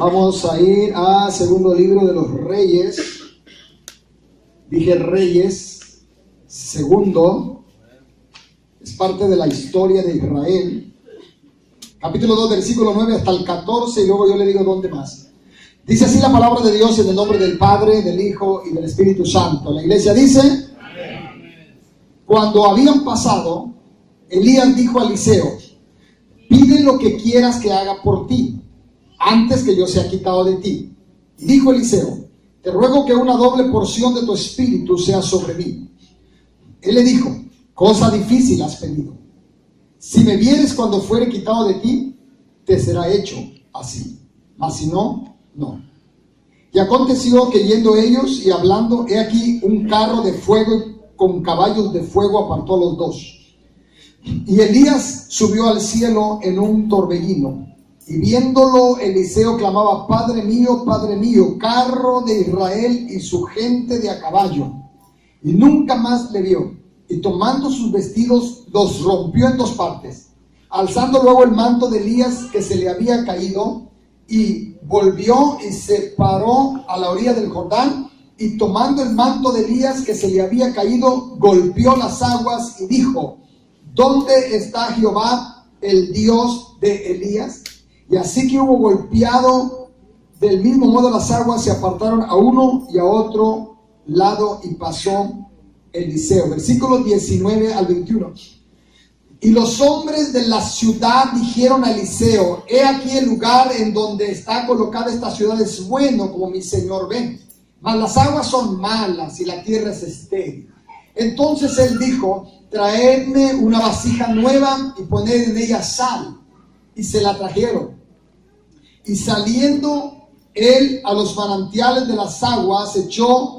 Vamos a ir a segundo libro de los Reyes. Dije Reyes, segundo. Es parte de la historia de Israel. Capítulo 2, versículo 9 hasta el 14, y luego yo le digo dónde más. Dice así la palabra de Dios en el nombre del Padre, del Hijo y del Espíritu Santo. La iglesia dice: Amén. Cuando habían pasado, Elías dijo a Eliseo: pide lo que quieras que haga por ti, antes que yo sea quitado de ti. Y dijo Eliseo: te ruego que una doble porción de tu espíritu sea sobre mí. Él le dijo: cosa difícil has pedido. Si me vieres cuando fuere quitado de ti, te será hecho así. Mas si no, no. Y aconteció que yendo ellos y hablando, he aquí un carro de fuego con caballos de fuego apartó a los dos. Y Elías subió al cielo en un torbellino. Y viéndolo, Eliseo clamaba: Padre mío, carro de Israel y su gente de a caballo. Y nunca más le vio. Y tomando sus vestidos, los rompió en dos partes, alzando luego el manto de Elías que se le había caído, y volvió y se paró a la orilla del Jordán, y tomando el manto de Elías que se le había caído, golpeó las aguas y dijo: ¿dónde está Jehová, el Dios de Elías? Y así que hubo golpeado, del mismo modo las aguas se apartaron a uno y a otro lado, y pasó Eliseo. Versículos 19 al 21. Y los hombres de la ciudad dijeron a Eliseo: he aquí el lugar en donde está colocada esta ciudad es bueno, como mi señor ve, mas las aguas son malas y la tierra es estéril. Entonces él dijo: traedme una vasija nueva y poned en ella sal. Y se la trajeron. Y saliendo él a los manantiales de las aguas, echó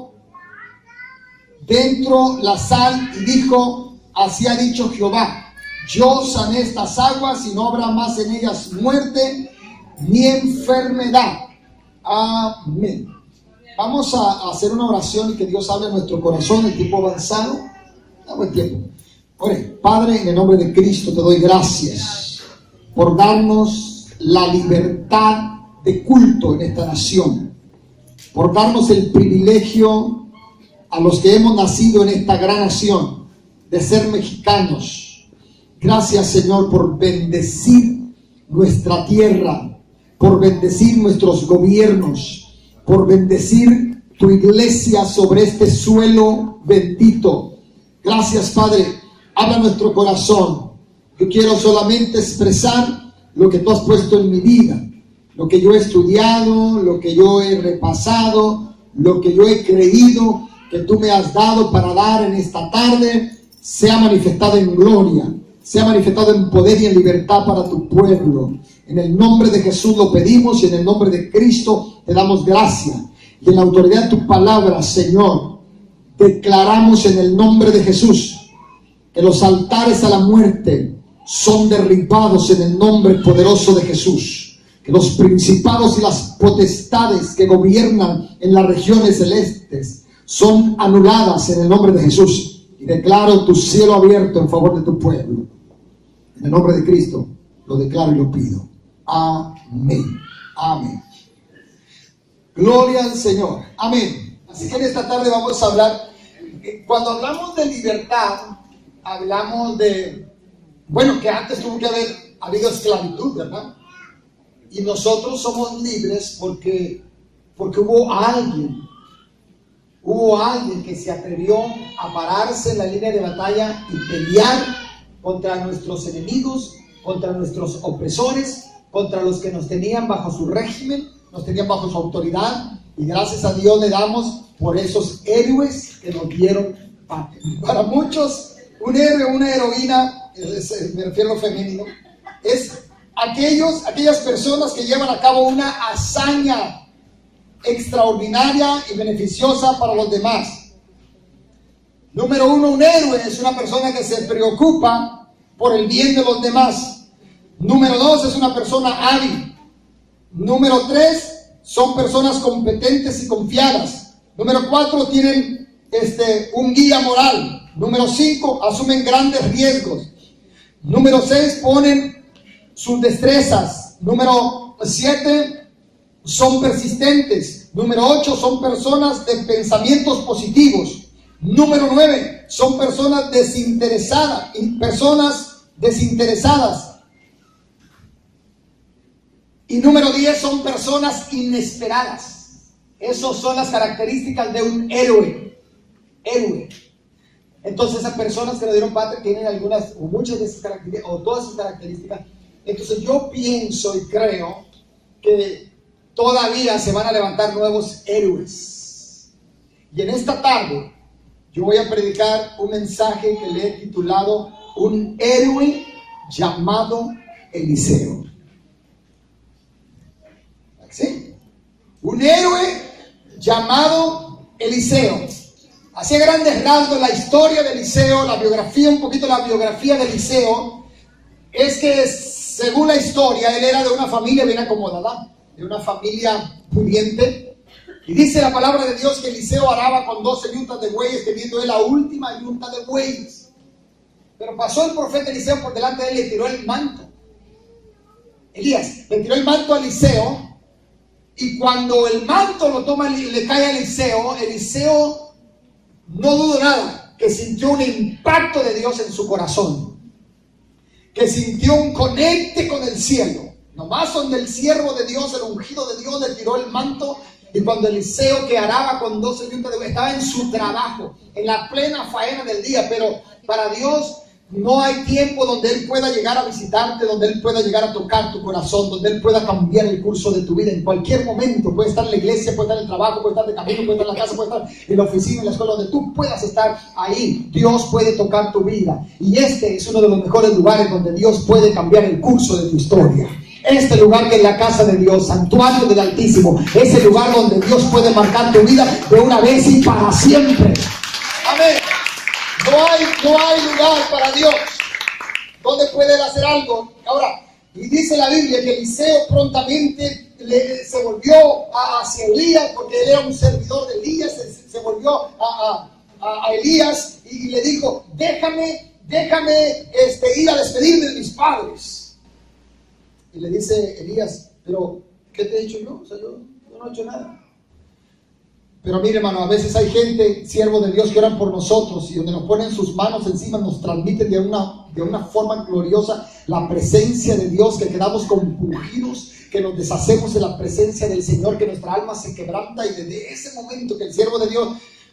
dentro la sal y dijo: así ha dicho Jehová, yo sané estas aguas y no habrá más en ellas muerte ni enfermedad. Amén. Vamos a hacer una oración y que Dios hable en nuestro corazón. El tiempo avanzado. Dame tiempo. Ore. Padre, en el nombre de Cristo te doy gracias por darnos la libertad de culto en esta nación, por darnos el privilegio a los que hemos nacido en esta gran nación de ser mexicanos. Gracias, Señor, por bendecir nuestra tierra, por bendecir nuestros gobiernos, por bendecir tu iglesia sobre este suelo bendito. Gracias, Padre. Habla nuestro corazón. Yo quiero solamente expresar lo que tú has puesto en mi vida, lo que yo he estudiado, lo que yo he repasado, lo que yo he creído que tú me has dado para dar en esta tarde, sea manifestado en gloria, sea manifestado en poder y en libertad para tu pueblo. En el nombre de Jesús lo pedimos y en el nombre de Cristo te damos gracias. Y en la autoridad de tu palabra, Señor, declaramos en el nombre de Jesús que los altares a la muerte son derribados en el nombre poderoso de Jesús. Que los principados y las potestades que gobiernan en las regiones celestes son anuladas en el nombre de Jesús. Y declaro tu cielo abierto en favor de tu pueblo. En el nombre de Cristo lo declaro y lo pido. Amén. Amén. Gloria al Señor. Amén. Así que en esta tarde vamos a hablar. Cuando hablamos de libertad, hablamos de, bueno, que antes tuvo que haber habido esclavitud, ¿verdad? Y nosotros somos libres porque hubo alguien que se atrevió a pararse en la línea de batalla y pelear contra nuestros enemigos, contra nuestros opresores, contra los que nos tenían bajo su régimen, nos tenían bajo su autoridad. Y gracias a Dios le damos por esos héroes que nos dieron patria. Para muchos, un héroe, una heroína, me refiero a lo femenino, es aquellas personas que llevan a cabo una hazaña extraordinaria y beneficiosa para los demás. Número uno, un héroe es una persona que se preocupa por el bien de los demás. Número dos, es una persona hábil. Número tres, son personas competentes y confiadas. Número cuatro, tienen un guía moral. Número cinco, asumen grandes riesgos. Número seis, ponen sus destrezas. Número siete, son persistentes. Número 8, son personas de pensamientos positivos. Número 9, son personas desinteresadas. Y número 10, son personas inesperadas. Esas son las características de un héroe. Entonces, esas personas que lo dieron patria tienen algunas o muchas de esas características, o todas esas características. Entonces, yo pienso y creo que todavía se van a levantar nuevos héroes. Y en esta tarde, yo voy a predicar un mensaje que le he titulado Un héroe llamado Eliseo. ¿Sí? Un héroe llamado Eliseo. Así a grandes rasgos, la historia de Eliseo, la biografía, un poquito la biografía de Eliseo, es que según la historia, él era de una familia bien acomodada, de una familia pudiente. Y dice la palabra de Dios que Eliseo araba con 12 yuntas de bueyes, teniendo él la última yunta de bueyes. Pero pasó el profeta Eliseo por delante de él y le tiró el manto. Elías le tiró el manto a Eliseo. Y cuando el manto lo toma y le cae a Eliseo, Eliseo no dudó nada, que sintió un impacto de Dios en su corazón, que sintió un conecte con el cielo. Nomás donde el siervo de Dios, el ungido de Dios, le tiró el manto. Y cuando Eliseo, que araba con 12 yuntas de bueyes, estaba en su trabajo, en la plena faena del día, pero para Dios no hay tiempo donde Él pueda llegar a visitarte, donde Él pueda llegar a tocar tu corazón, donde Él pueda cambiar el curso de tu vida. En cualquier momento, puede estar en la iglesia, puede estar en el trabajo, puede estar de camino, puede estar en la casa, puede estar en la oficina, en la escuela, donde tú puedas estar ahí. Dios puede tocar tu vida. Y este es uno de los mejores lugares donde Dios puede cambiar el curso de tu historia. Este lugar que es la casa de Dios, santuario del Altísimo, es el lugar donde Dios puede marcar tu vida de una vez y para siempre. Amén. No hay lugar para Dios donde puede hacer algo. Ahora, y dice la Biblia que Eliseo prontamente se volvió hacia Elías, porque él era un servidor de Elías. Se volvió a Elías y le dijo: déjame ir a despedirme de mis padres. Y le dice Elías: pero ¿qué te he dicho yo? O sea, yo no he hecho nada. Pero mire, hermano, a veces hay gente, siervos de Dios, que oran por nosotros y donde nos ponen sus manos encima, nos transmiten de una forma gloriosa la presencia de Dios, que quedamos compungidos, que nos deshacemos de la presencia del Señor, que nuestra alma se quebranta. Y desde ese momento que el siervo de Dios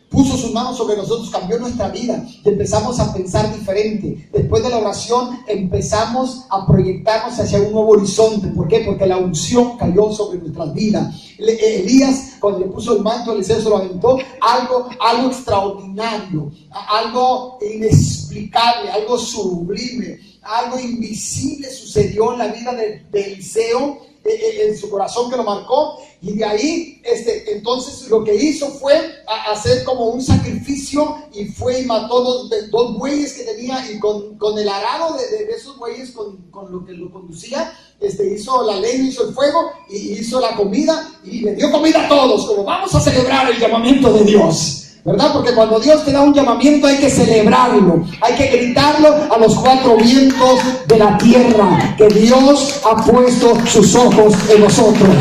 puso sus manos sobre nosotros, cambió nuestra vida y empezamos a pensar diferente. Después de la oración empezamos a proyectarnos hacia un nuevo horizonte. ¿Por qué? Porque la unción cayó sobre nuestras vidas. Elías, cuando le puso el manto, Eliseo se lo aventó. Algo extraordinario, algo inexplicable, algo sublime, algo invisible sucedió en la vida de Eliseo, en su corazón, que lo marcó. Y de ahí entonces lo que hizo fue hacer como un sacrificio, y fue y mató dos bueyes que tenía, y con el arado de esos bueyes, con lo que lo conducía, hizo la leña, hizo el fuego y hizo la comida, y le dio comida a todos, como vamos a celebrar el llamamiento de Dios, ¿verdad? Porque cuando Dios te da un llamamiento hay que celebrarlo, hay que gritarlo a los cuatro vientos de la tierra, que Dios ha puesto sus ojos en nosotros.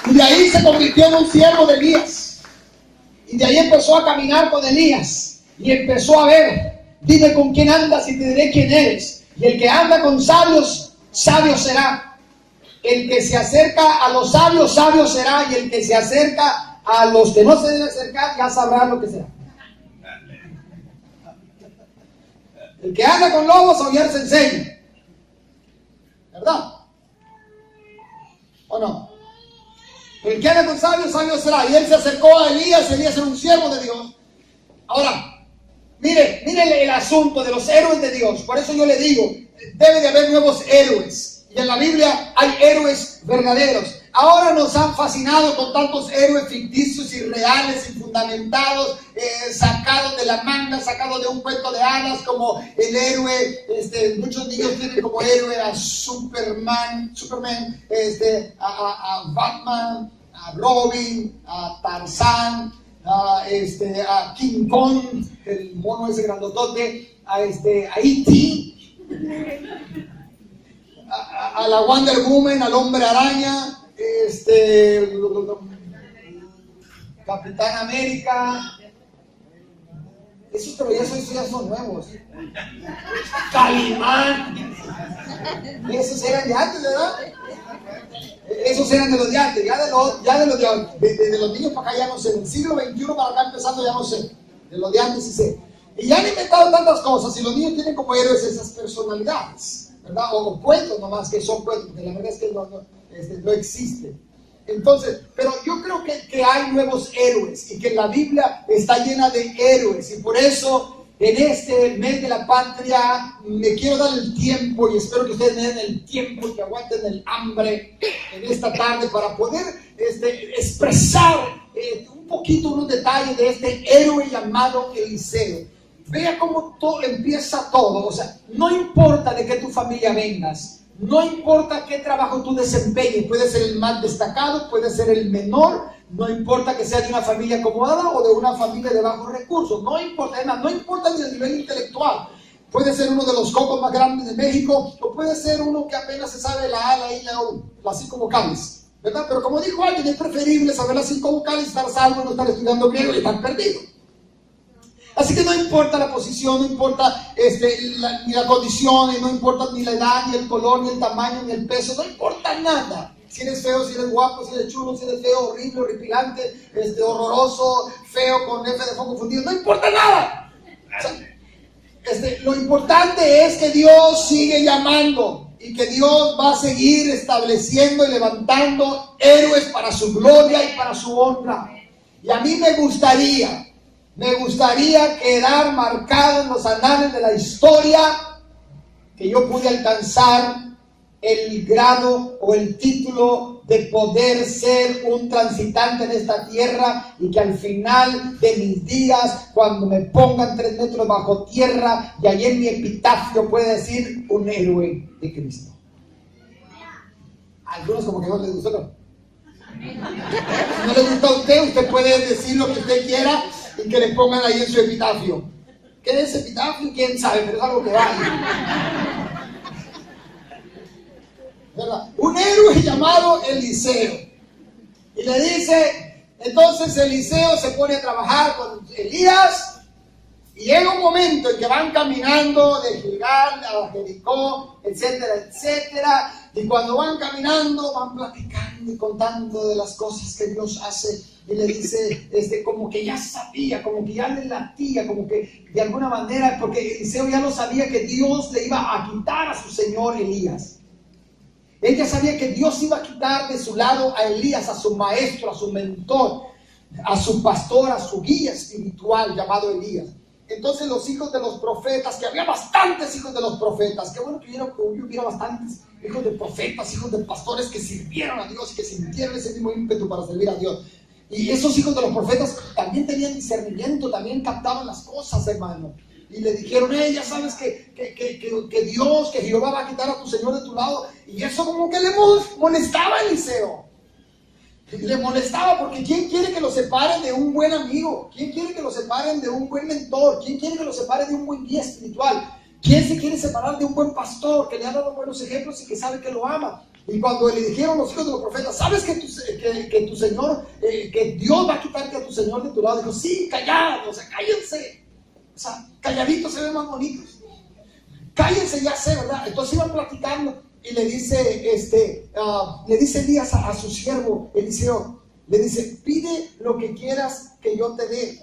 Y de ahí se convirtió en un siervo de Elías, y de ahí empezó a caminar con Elías, y empezó a ver: dime con quién andas y te diré quién eres. Y el que anda con sabios, sabio será. El que se acerca a los sabios, sabio será. Y el que se acerca a los que no se deben acercar, ya sabrá lo que será. El que anda con lobos, aullar se enseña, ¿verdad? ¿O no? El que anda con sabios, sabio será. Y él se acercó a Elías. Elías era un siervo de Dios. Ahora, mire el asunto de los héroes de Dios. Por eso yo le digo, debe de haber nuevos héroes. Y en la Biblia hay héroes verdaderos. Ahora nos han fascinado con tantos héroes ficticios, irreales, infundamentados, sacados de la manga, sacados de un cuento de hadas, como el héroe, muchos niños tienen como héroe a Superman, a Batman, a Robin, a Tarzán, a King Kong, el mono ese grandotote, a E.T. a la Wonder Woman, al Hombre Araña, Capitán América. Esos, pero esos ya son nuevos. Calimán. Esos eran de antes, ¿verdad? Esos eran de los de antes. Ya de los niños para acá ya no sé. Del siglo XXI para acá empezando ya no sé. De los de antes sí sé. Y ya han inventado tantas cosas. Y los niños tienen como héroes esas personalidades, ¿verdad? O cuentos nomás, que son cuentos. Porque la verdad es que no existen. Entonces, pero yo creo que hay nuevos héroes y que la Biblia está llena de héroes, y por eso en este mes de la patria me quiero dar el tiempo, y espero que ustedes me den el tiempo y que aguanten el hambre en esta tarde para poder expresar un poquito unos detalles de este héroe llamado Eliseo. Vea cómo empieza todo. O sea, no importa de qué tu familia vengas, no importa qué trabajo tú desempeñes, puede ser el más destacado, puede ser el menor, no importa que sea de una familia acomodada o de una familia de bajos recursos, no importa, además, no importa ni el nivel intelectual. Puede ser uno de los cocos más grandes de México, o puede ser uno que apenas se sabe la A, la I, la U, las 5 vocales, ¿verdad? Pero como dijo alguien, es preferible saber las 5 vocales, estar salvo, no estar estudiando griego y estar perdido. Así que no importa la posición, no importa ni la condición, no importa ni la edad, ni el color, ni el tamaño, ni el peso, no importa nada. Si eres feo, si eres guapo, si eres chulo, si eres feo, horrible, horripilante, horroroso, feo, con F de foco fundido, no importa nada. O sea, lo importante es que Dios sigue llamando y que Dios va a seguir estableciendo y levantando héroes para su gloria y para su honra. Y a mí me gustaría quedar marcado en los anales de la historia que yo pude alcanzar el grado o el título de poder ser un transitante en esta tierra, y que al final de mis días, cuando me pongan 3 metros bajo tierra, y allí en mi epitafio puede decir un héroe de Cristo. Algunos como que no les gustó, ¿no? Si no le gusta a usted puede decir lo que usted quiera y que le pongan ahí en su epitafio. ¿Qué es epitafio? ¿Quién sabe? Pero es algo que vale. ¿Verdad? Un héroe llamado Eliseo. Y le dice, entonces Eliseo se pone a trabajar con Elías, y llega un momento en que van caminando de Gilgal a Jericó, etcétera, etcétera. Y cuando van caminando, van platicando y contando de las cosas que Dios hace. Y le dice, como que ya sabía, como que ya le latía, como que de alguna manera, porque Eliseo ya lo sabía, que Dios le iba a quitar a su señor Elías. Él ya sabía que Dios iba a quitar de su lado a Elías, a su maestro, a su mentor, a su pastor, a su guía espiritual llamado Elías. Entonces los hijos de los profetas, que había bastantes hijos de los profetas, qué bueno que hubiera bastantes hijos de profetas, hijos de pastores que sirvieron a Dios y que sintieron ese mismo ímpetu para servir a Dios. Y esos hijos de los profetas también tenían discernimiento, también captaban las cosas, hermano. Y le dijeron, ya sabes que Dios, que Jehová va a quitar a tu Señor de tu lado. Y eso como que le molestaba a Eliseo. Le molestaba, porque ¿quién quiere que lo separen de un buen amigo? ¿Quién quiere que lo separen de un buen mentor? ¿Quién quiere que lo separen de un buen guía espiritual? ¿Quién se quiere separar de un buen pastor que le ha dado buenos ejemplos y que sabe que lo ama? Y cuando le dijeron los hijos de los profetas, ¿sabes que tu Señor, que Dios va a quitarte a tu Señor de tu lado? Dijo, sí, callados, o sea, cállense. O sea, calladitos se ven más bonitos. Cállense, ya sé, ¿verdad? Entonces iban platicando. Y le dice Elías a su siervo Eliseo, le dice, pide lo que quieras que yo te dé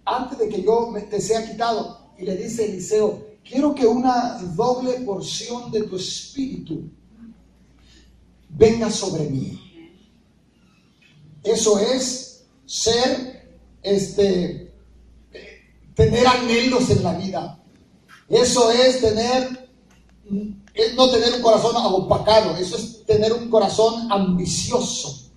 antes de que yo te sea quitado. Y le dice Eliseo, quiero que una doble porción de tu espíritu venga sobre mí. Eso es ser, tener anhelos en la vida. Eso es no tener un corazón opacado, eso es tener un corazón ambicioso.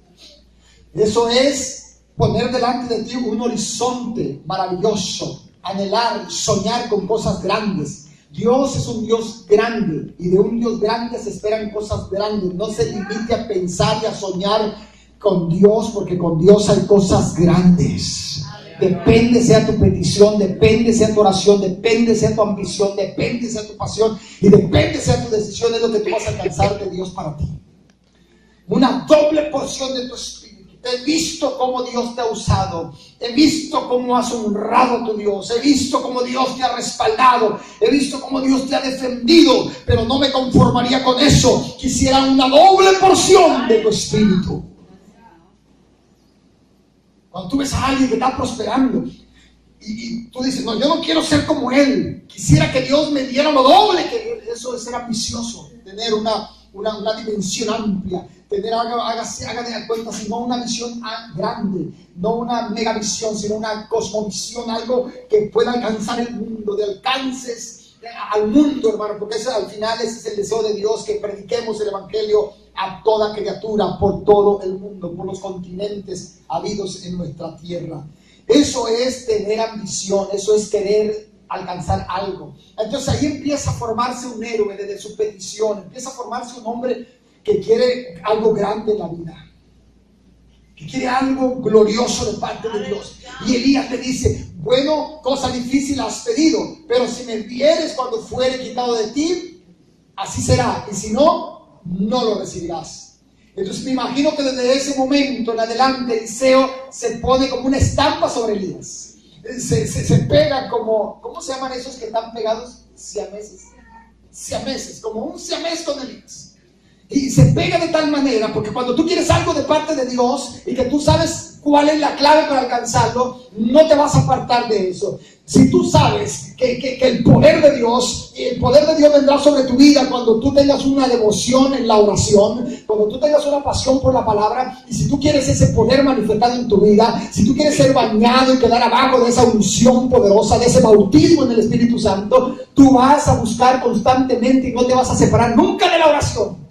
Eso es poner delante de ti un horizonte maravilloso, anhelar, soñar con cosas grandes. Dios es un Dios grande, y de un Dios grande se esperan cosas grandes. No se limite a pensar y a soñar con Dios, porque con Dios hay cosas grandes. Depende sea tu petición, depende sea tu oración, depende sea tu ambición, depende sea tu pasión y depende sea tu decisión, es lo que tú vas a alcanzar de Dios para ti. Una doble porción de tu espíritu. He visto cómo Dios te ha usado. He visto cómo has honrado a tu Dios. He visto cómo Dios te ha respaldado. He visto cómo Dios te ha defendido. Pero no me conformaría con eso. Quisiera una doble porción de tu espíritu. Cuando tú ves a alguien que está prosperando y tú dices, no, yo no quiero ser como él. Quisiera que Dios me diera lo doble que él. Eso es ser ambicioso. Tener una dimensión amplia. Haga de cuenta, sino una visión grande, no una megavisión, sino una cosmovisión, algo que pueda alcanzar el mundo, de alcances al mundo, hermano, porque al final ese es el deseo de Dios, que prediquemos el evangelio a toda criatura, por todo el mundo, por los continentes habidos en nuestra tierra. Eso es tener ambición, eso es querer alcanzar algo. Entonces ahí empieza a formarse un héroe desde su petición, empieza a formarse un hombre que quiere algo grande en la vida, que quiere algo glorioso de parte de Dios. Y Elías le dice, bueno, cosa difícil has pedido, pero si me vieres cuando fuere quitado de ti, así será, y si no, no lo recibirás. Entonces me imagino que desde ese momento en adelante Eliseo se pone como una estampa sobre Elías. Se pega como, ¿cómo se llaman esos que están pegados? Siameses, como un siamés con Elías. Y se pega de tal manera, porque cuando tú quieres algo de parte de Dios y que tú sabes cuál es la clave para alcanzarlo, no te vas a apartar de eso. Si tú sabes que el poder de Dios, y el poder de Dios vendrá sobre tu vida cuando tú tengas una devoción en la oración, cuando tú tengas una pasión por la palabra, y si tú quieres ese poder manifestado en tu vida, si tú quieres ser bañado y quedar abajo de esa unción poderosa, de ese bautismo en el Espíritu Santo, tú vas a buscar constantemente y no te vas a separar nunca de la oración.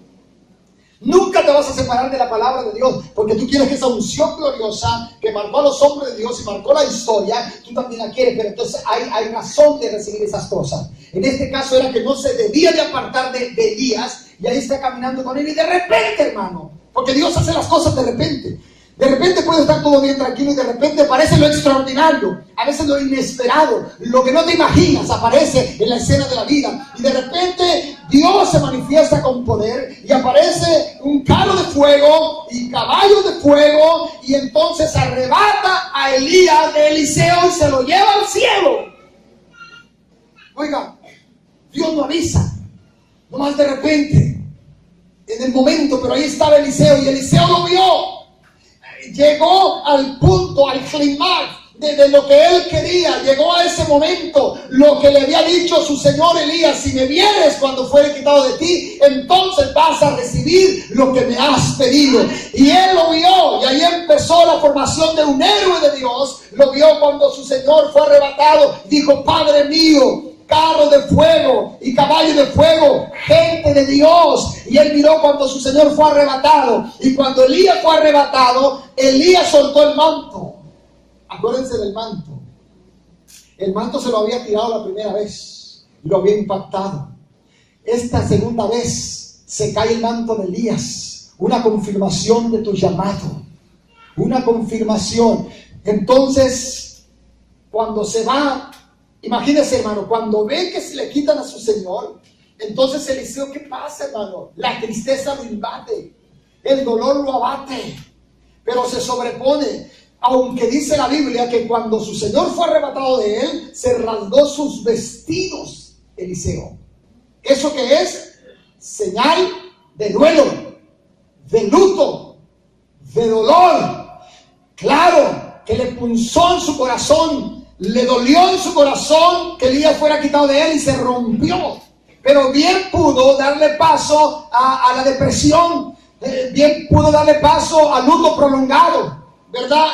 Nunca te vas a separar de la palabra de Dios, porque tú quieres que esa unción gloriosa que marcó a los hombres de Dios y marcó la historia, tú también la quieres. Pero entonces hay razón de recibir esas cosas. En este caso era que no se debía de apartar de Elías, y ahí está caminando con él, y de repente, hermano, porque Dios hace las cosas de repente. De repente puede estar todo bien tranquilo y de repente aparece lo extraordinario, a veces lo inesperado, lo que no te imaginas aparece en la escena de la vida. Y de repente Dios se manifiesta con poder y aparece un carro de fuego y caballos de fuego, y entonces arrebata a Elías de Eliseo y se lo lleva al cielo. Oiga, Dios no avisa, nomás de repente, en el momento, pero ahí estaba Eliseo y Eliseo lo vio. Llegó al punto, al clímax de lo que él quería. Llegó a ese momento, lo que le había dicho su señor Elías: si me vienes cuando fuere quitado de ti, entonces vas a recibir lo que me has pedido. Y él lo vio, y ahí empezó la formación de un héroe de Dios. Lo vio cuando su señor fue arrebatado. Dijo: Padre mío, carro de fuego y caballo de fuego, gente de Dios. Y él miró cuando su señor fue arrebatado. Y cuando Elías fue arrebatado, Elías soltó el manto. Acuérdense del manto. El manto se lo había tirado la primera vez y lo había impactado. Esta segunda vez se cae el manto de Elías. Una confirmación de tu llamado, una confirmación. Entonces, cuando se va, imagínense, hermano, cuando ve que se le quitan a su señor, entonces Eliseo, ¿qué pasa, hermano? La tristeza lo invade, el dolor lo abate, pero se sobrepone. Aunque dice la Biblia que cuando su señor fue arrebatado de él, se rasgó sus vestidos, Eliseo. ¿Eso qué es? Señal de duelo, de luto, de dolor. Claro que le punzó en su corazón, le dolió en su corazón que Elías fuera quitado de él y se rompió. Pero bien pudo darle paso a la depresión, bien pudo darle paso al luto prolongado, ¿verdad?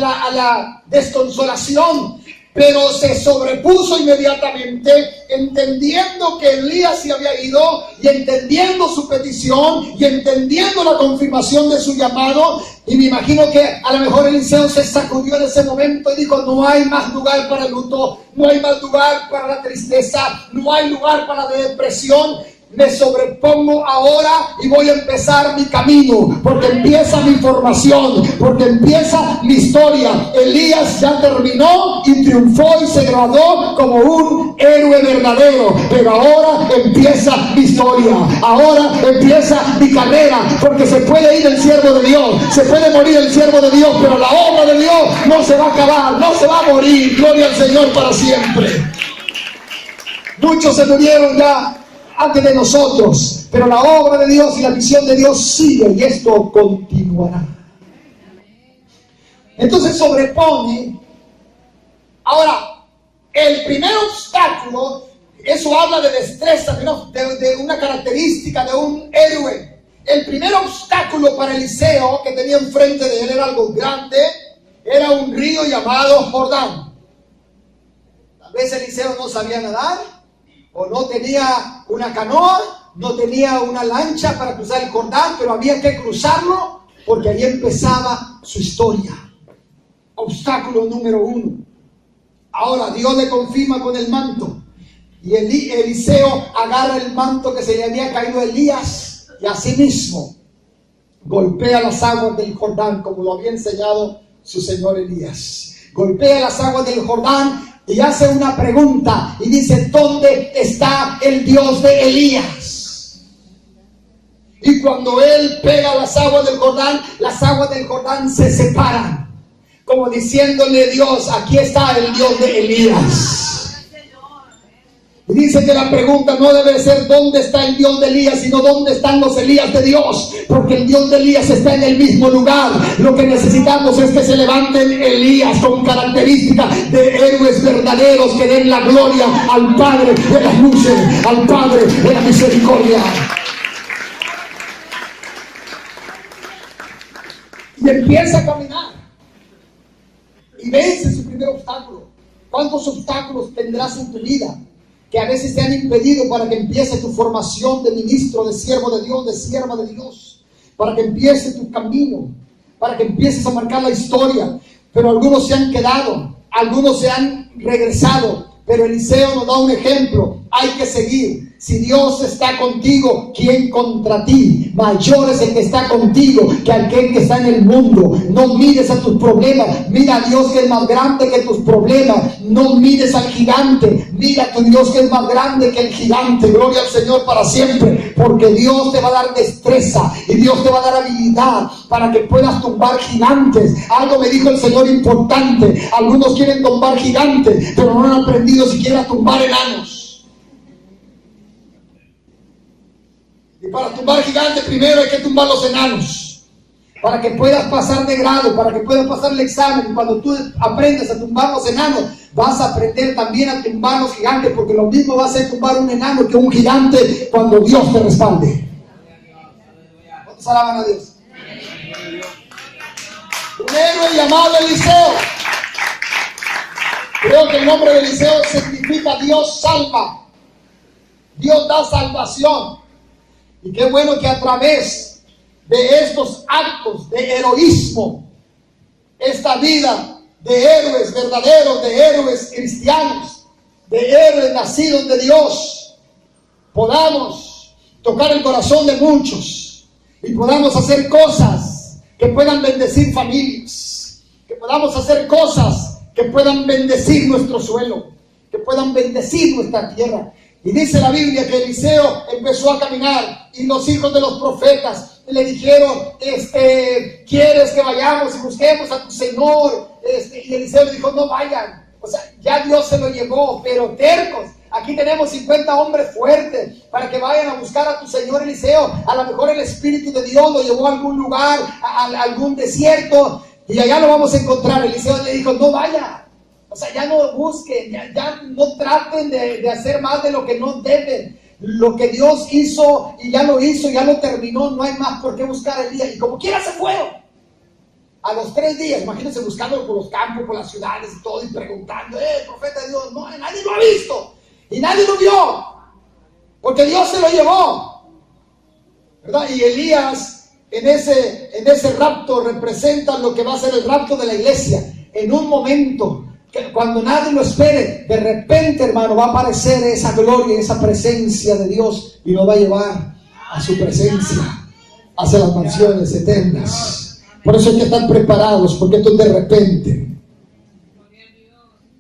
A la desconsolación. Pero se sobrepuso inmediatamente, entendiendo que Elías se había ido, y entendiendo su petición, y entendiendo la confirmación de su llamado. Y me imagino que a lo mejor Eliseo se sacudió en ese momento y dijo: no hay más lugar para el luto, no hay más lugar para la tristeza, no hay lugar para la depresión. me sobrepongo ahora y voy a empezar mi camino, porque empieza mi formación, porque empieza mi historia. Elías ya terminó y triunfó y se graduó como un héroe verdadero, pero ahora empieza mi historia, ahora empieza mi carrera, porque se puede ir el siervo de Dios, se puede morir el siervo de Dios, pero la obra de Dios no se va a acabar, no se va a morir. Gloria al Señor para siempre. Muchos se murieron ya antes de nosotros, pero la obra de Dios y la visión de Dios sigue, y esto continuará. Entonces sobrepone. Ahora, el primer obstáculo, eso habla de destreza, de una característica de un héroe. El primer obstáculo para Eliseo que tenía enfrente de él era algo grande, era un río llamado Jordán. Tal vez Eliseo no sabía nadar, o no tenía una canoa, no tenía una lancha para cruzar el Jordán, pero había que cruzarlo porque ahí empezaba su historia. Obstáculo número 1. Ahora Dios le confirma con el manto, y Eliseo agarra el manto que se le había caído a Elías y asimismo golpea las aguas del Jordán, como lo había enseñado su señor Elías. Golpea las aguas del Jordán y hace una pregunta y dice: ¿dónde está el Dios de Elías? Y cuando él pega las aguas del Jordán se separan, como diciéndole Dios: aquí está el Dios de Elías. Y dice que la pregunta no debe ser ¿dónde está el Dios de Elías?, sino ¿dónde están los Elías de Dios? Porque el Dios de Elías está en el mismo lugar. Lo que necesitamos es que se levanten Elías con características de héroes verdaderos que den la gloria al Padre de las luces, al Padre de la misericordia. Y empieza a caminar y vence su primer obstáculo. ¿Cuántos obstáculos tendrás en tu vida que a veces te han impedido para que empiece tu formación de ministro, de siervo de Dios, de sierva de Dios, para que empiece tu camino, para que empieces a marcar la historia? Pero algunos se han quedado, algunos se han regresado, pero Eliseo nos da un ejemplo. Hay que seguir. Si Dios está contigo, ¿quién contra ti? Mayor es el que está contigo que aquel que está en el mundo. No mires a tus problemas, mira a Dios que es más grande que tus problemas. No mires al gigante, mira a tu Dios que es más grande que el gigante. Gloria al Señor para siempre, porque Dios te va a dar destreza y Dios te va a dar habilidad para que puedas tumbar gigantes. Algo me dijo el Señor importante: algunos quieren tumbar gigantes, pero no han aprendido siquiera a tumbar enanos. Y para tumbar gigantes primero hay que tumbar los enanos, para que puedas pasar de grado, para que puedas pasar el examen. Y cuando tú aprendes a tumbar los enanos, vas a aprender también a tumbar los gigantes, porque lo mismo va a ser tumbar un enano que un gigante cuando Dios te respalde. ¿Cuántos alaban a Dios? Un héroe llamado Eliseo. Creo que el nombre de Eliseo significa Dios salva. Dios da salvación. Y qué bueno que a través de estos actos de heroísmo, esta vida de héroes verdaderos, de héroes cristianos, de héroes nacidos de Dios, podamos tocar el corazón de muchos y podamos hacer cosas que puedan bendecir familias, que podamos hacer cosas que puedan bendecir nuestro suelo, que puedan bendecir nuestra tierra. Y dice la Biblia que Eliseo empezó a caminar y los hijos de los profetas le dijeron: ¿quieres que vayamos y busquemos a tu Señor? Y Eliseo le dijo: no vayan. O sea, ya Dios se lo llevó, pero tercos. Aquí tenemos 50 hombres fuertes para que vayan a buscar a tu Señor Eliseo. A lo mejor el Espíritu de Dios lo llevó a algún lugar, a algún desierto, y allá lo vamos a encontrar. Eliseo le dijo: no vaya. O sea, ya no busquen, ya no traten de hacer más de lo que no deben. Lo que Dios hizo y ya lo hizo, ya lo terminó, no hay más por qué buscar el día. Y como quiera se fueron. A los 3 días, imagínense buscando por los campos, por las ciudades y todo, y preguntando: profeta de Dios, no, nadie lo ha visto y nadie lo vio, porque Dios se lo llevó, ¿verdad? Y Elías en ese rapto representa lo que va a ser el rapto de la iglesia. En un momento que cuando nadie lo espere, de repente, hermano, va a aparecer esa gloria, esa presencia de Dios y lo va a llevar a su presencia, hacia las mansiones eternas. Por eso hay que estar preparados, porque esto es de repente.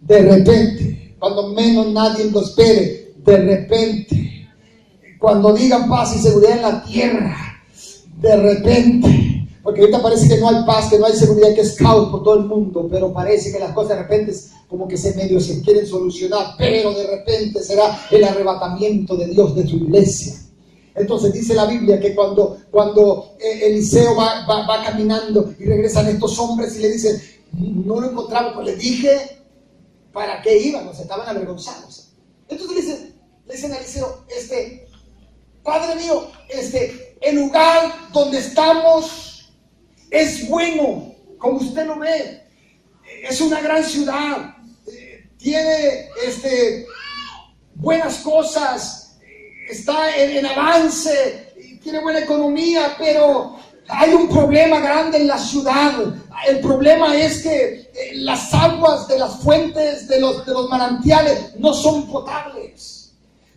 De repente, cuando menos nadie lo espere, de repente. Cuando digan paz y seguridad en la tierra, de repente. Porque ahorita parece que no hay paz, que no hay seguridad, que es caos por todo el mundo, pero parece que las cosas de repente como que se quieren solucionar, pero de repente será el arrebatamiento de Dios de su iglesia. Entonces dice la Biblia que cuando Eliseo va caminando y regresan estos hombres y le dicen, no lo encontramos, pues les dije, ¿para qué iban? Nos estaban avergonzados. Entonces le dicen a Eliseo, Padre mío, el lugar donde estamos es bueno, como usted lo ve, es una gran ciudad, tiene buenas cosas, está en avance, tiene buena economía, pero hay un problema grande en la ciudad. El problema es que las aguas de las fuentes, de los manantiales, no son potables.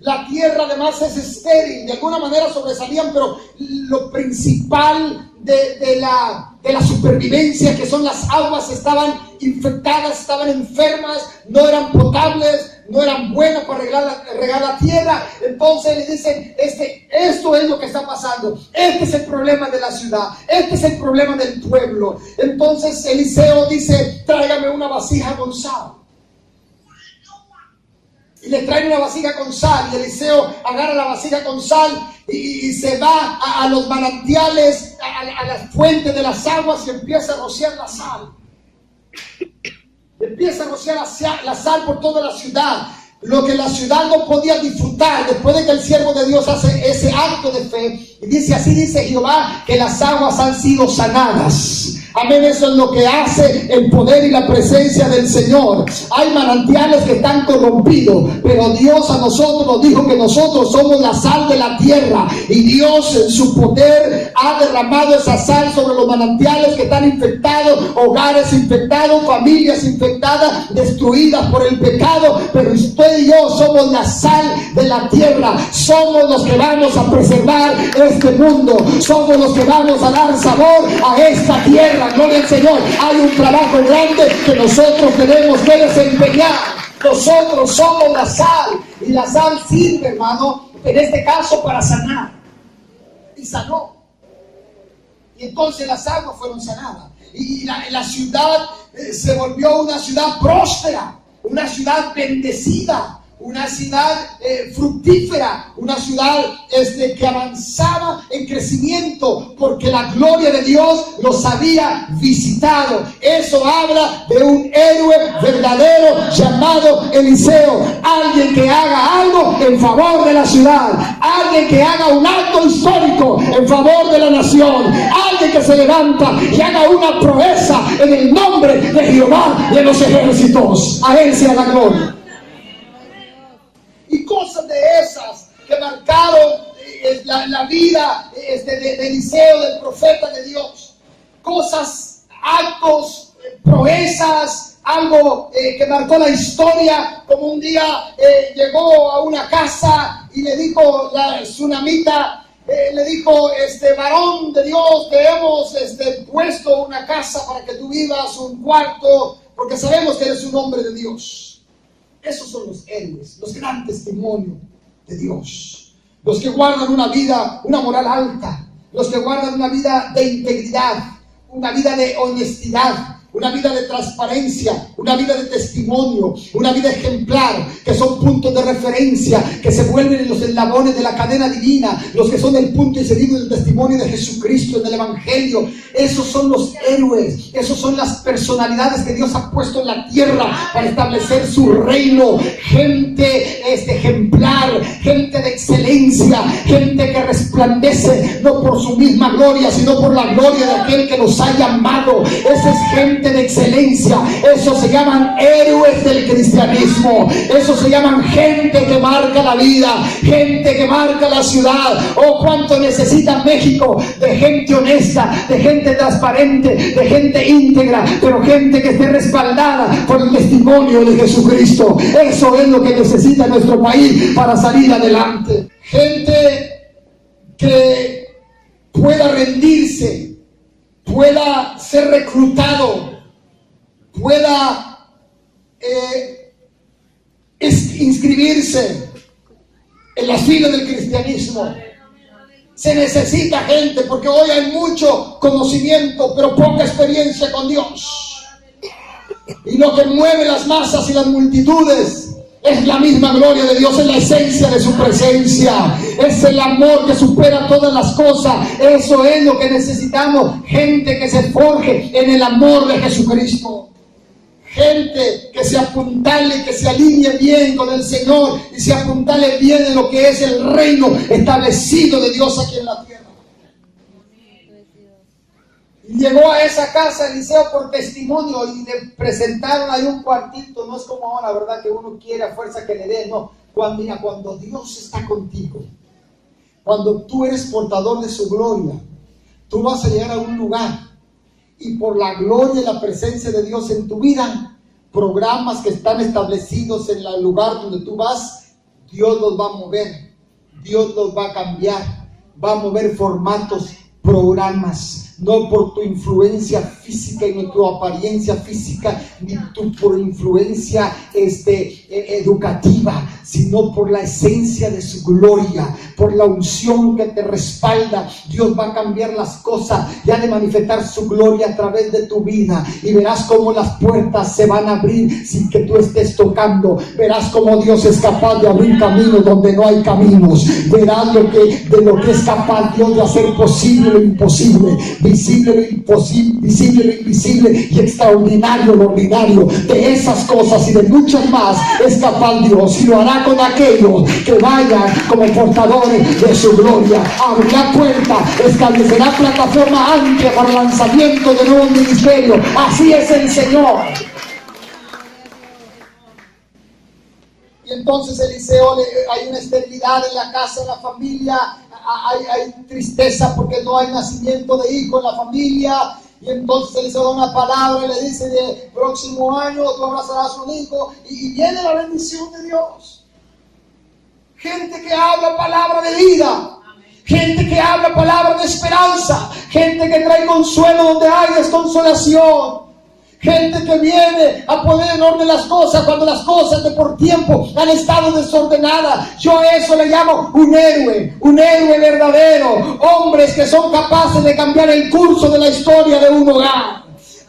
La tierra además es estéril, de alguna manera sobresalían, pero lo principal de la supervivencia, que son las aguas, estaban infectadas, estaban enfermas, no eran potables, no eran buenas para regar la tierra. Entonces le dicen, esto es lo que está pasando, este es el problema de la ciudad, este es el problema del pueblo. Entonces Eliseo dice, tráigame una vasija con sal. Y le traen una vasija con sal, y Eliseo agarra la vasija con sal y se va a los manantiales, a las fuentes de las aguas, y empieza a rociar la sal. Empieza a rociar la sal por toda la ciudad. Lo que la ciudad no podía disfrutar, después de que el siervo de Dios hace ese acto de fe, y dice, así dice Jehová, que las aguas han sido sanadas. Amén, eso es lo que hace el poder y la presencia del Señor. Hay manantiales que están corrompidos, pero Dios a nosotros nos dijo que nosotros somos la sal de la tierra, y Dios en su poder ha derramado esa sal sobre los manantiales que están infectados, hogares infectados, familias infectadas, destruidas por el pecado. Pero usted y yo somos la sal de la tierra, somos los que vamos a preservar este mundo, somos los que vamos a dar sabor a esta tierra. Gloria al Señor. Hay un trabajo grande que nosotros tenemos que desempeñar. Nosotros somos la sal, y la sal sirve, hermano, en este caso para sanar. Y sanó. Y entonces las aguas fueron sanadas, y la ciudad se volvió una ciudad próspera, una ciudad bendecida, una ciudad fructífera, una ciudad que avanzaba en crecimiento, porque la gloria de Dios los había visitado. Eso habla de un héroe verdadero llamado Eliseo, alguien que haga algo en favor de la ciudad, alguien que haga un acto histórico en favor de la nación, alguien que se levanta y haga una proeza en el nombre de Jehová de los ejércitos. A él sea la gloria. Y cosas de esas que marcaron la vida de Eliseo, del profeta de Dios. Cosas, actos, proezas, algo que marcó la historia, como un día llegó a una casa y le dijo la tsunamita, le dijo, varón de Dios, te hemos puesto una casa para que tú vivas, un cuarto, porque sabemos que eres un hombre de Dios. Esos son los héroes, los grandes testimonios de Dios, los que guardan una vida, una moral alta, los que guardan una vida de integridad, una vida de honestidad, una vida de transparencia, una vida de testimonio, una vida ejemplar, que son puntos de referencia, que se vuelven en los eslabones de la cadena divina, los que son el punto y seguido del testimonio de Jesucristo, del Evangelio. Esos son los héroes, esos son las personalidades que Dios ha puesto en la tierra para establecer su reino. Gente ejemplar, gente de excelencia, gente que resplandece no por su misma gloria, sino por la gloria de aquel que nos ha llamado. Esa es gente gente de excelencia. Esos se llaman héroes del cristianismo. Esos se llaman gente que marca la vida, gente que marca la ciudad. Oh, cuánto necesita México de gente honesta, de gente transparente, de gente íntegra, pero gente que esté respaldada por el testimonio de Jesucristo. Eso es lo que necesita nuestro país para salir adelante. Gente que pueda rendirse, pueda ser reclutado, pueda inscribirse en las filas del cristianismo. Se necesita gente, porque hoy hay mucho conocimiento, pero poca experiencia con Dios. Y lo que mueve las masas y las multitudes es la misma gloria de Dios, es la esencia de su presencia, es el amor que supera todas las cosas. Eso es lo que necesitamos, gente que se forje en el amor de Jesucristo, gente que se apuntale, que se alinee bien con el Señor y se apuntale bien en lo que es el reino establecido de Dios aquí en la tierra. Llegó a esa casa Eliseo por testimonio y le presentaron ahí un cuartito. No es como ahora, ¿verdad? Que uno quiere a fuerza que le den. No, cuando Dios está contigo, cuando tú eres portador de su gloria, tú vas a llegar a un lugar y por la gloria y la presencia de Dios en tu vida, programas que están establecidos en el lugar donde tú vas, Dios los va a mover, Dios los va a cambiar, va a mover formatos, programas. No por tu influencia física y no tu apariencia física, ni por influencia educativa, sino por la esencia de su gloria, por la unción que te respalda. Dios va a cambiar las cosas y ha de manifestar su gloria a través de tu vida, y verás cómo las puertas se van a abrir sin que tú estés tocando. Verás cómo Dios es capaz de abrir caminos donde no hay caminos. Verás de lo que es capaz Dios de hacer posible lo imposible, visible lo imposible, visible lo invisible y extraordinario lo ordinario. De esas cosas y de muchas más es capaz Dios, y lo hará con aquellos que vayan como portadores de su gloria. Abrirá puerta, establecerá plataforma amplia para el lanzamiento de nuevos ministerios. Así es el Señor. Y entonces Eliseo, hay una esterilidad en la casa, en la familia, hay tristeza porque no hay nacimiento de hijo en la familia. Y entonces Eliseo da una palabra y le dice: de próximo año tú abrazarás un hijo, y viene la bendición de Dios. Gente que habla palabra de vida, gente que habla palabra de esperanza, gente que trae consuelo donde hay desconsolación. Gente que viene a poner en orden las cosas cuando las cosas de por tiempo han estado desordenadas. Yo a eso le llamo un héroe verdadero. Hombres que son capaces de cambiar el curso de la historia de un hogar.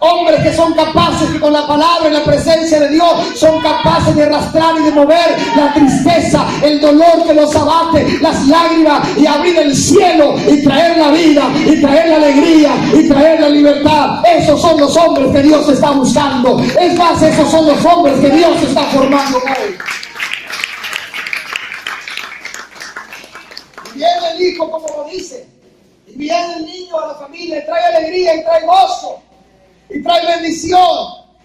Hombres que son capaces, que con la palabra y la presencia de Dios son capaces de arrastrar y de mover la tristeza, el dolor que los abate, las lágrimas, y abrir el cielo y traer la vida, y traer la alegría, y traer la libertad. Esos son los hombres que Dios está buscando. Es más, esos son los hombres que Dios está formando hoy. Y viene el hijo, como lo dice, y viene el niño a la familia, y trae alegría, y trae gozo, y trae bendición,